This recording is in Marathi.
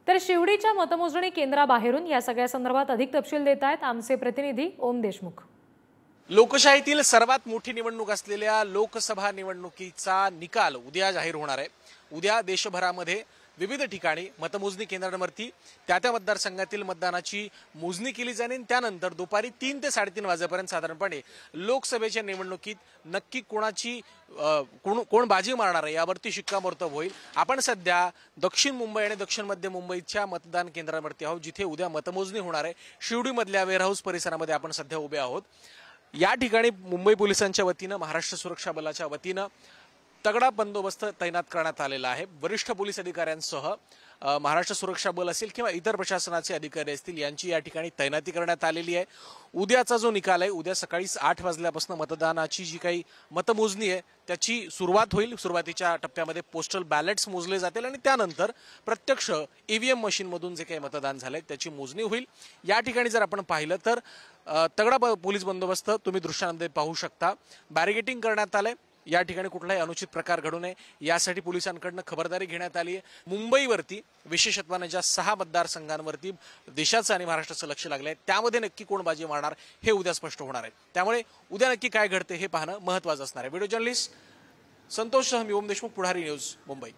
तर शिवडीच्या मतमोजणी केंद्राबाहेरून या सगळ्या संदर्भात अधिक तपशील देत आहेत आमचे प्रतिनिधी ओम देशमुख। लोकशाहीतील सर्वात मोठी निवडणूक असलेल्या लोकसभा निवडणुकीचा निकाल उद्या जाहीर होणार आहे। उद्या देशभरामध्ये विविध ठिकाणी मतमोजणी केंद्रांवरती त्या मतदारसंघातील मतदानाची मोजणी केली जाईल। त्यानंतर दुपारी 3 ते 3:30 वाजेपर्यंत साधारणपणे लोकसभेच्या निवडणुकीत नक्की कोण बाजी मारणार आहे यावरती शिक्कामोर्तब होईल। आपण सध्या दक्षिण मुंबई आणि दक्षिण मध्य मुंबईच्या मतदान केंद्रांवरती आहोत, जिथे उद्या मतमोजणी होणार आहे। शिवडीमधल्या वेअरहाऊस परिसरामध्ये आपण सध्या उभे आहोत। या ठिकाणी मुंबई पोलिसांच्या वतीने, महाराष्ट्र सुरक्षा बलाच्या वतीने तगडा बंदोबस्त तैनात करण्यात आलेला आहे। वरिष्ठ पोलीस अधिकाऱ्यांसह महाराष्ट्र सुरक्षा बल असेल किंवा इतर प्रशासनाचे अधिकारी असतील यांची या ठिकाणी तैनाती करण्यात आलेली आहे। उद्याचा जो निकाल आहे, उद्या सकाळी 8 वाजल्यापासून मतदानाची जी काही मतमोजणी आहे त्याची सुरुवात होईल। सुरुवातीच्या टप्प्यामध्ये पोस्टल बॅलेट्स मोजले जातील आणि त्यानंतर प्रत्यक्ष ईव्हीएम मशीन मधून जे काही मतदान झाले त्याची मोजणी होईल। या ठिकाणी जर आपण पाहिलं तर तगडा पोलीस बंदोबस्त तुम्ही दृश्यांमध्ये पाहू शकता। बॅरिगेटिंग करण्यात आले। या ठिकाणी कुठलाही अनुचित प्रकार घडू नये यासाठी पोलिसांकडून खबरदारी घेण्यात आली आहे। मुंबईवरती विशेषत्वाने ज्या 6 मतदारसंघांवरती देशाचं आणि महाराष्ट्राचं लक्ष लागलं आहे, त्यामध्ये नक्की कोण बाजी मारणार हे उद्या स्पष्ट होणार आहे। त्यामुळे उद्या नक्की काय घडते हे पाहणं महत्त्वाचं असणार आहे। व्हिडिओ जर्नलिस्ट संतोष सह मी ओम देशमुख, पुढारी न्यूज, मुंबई।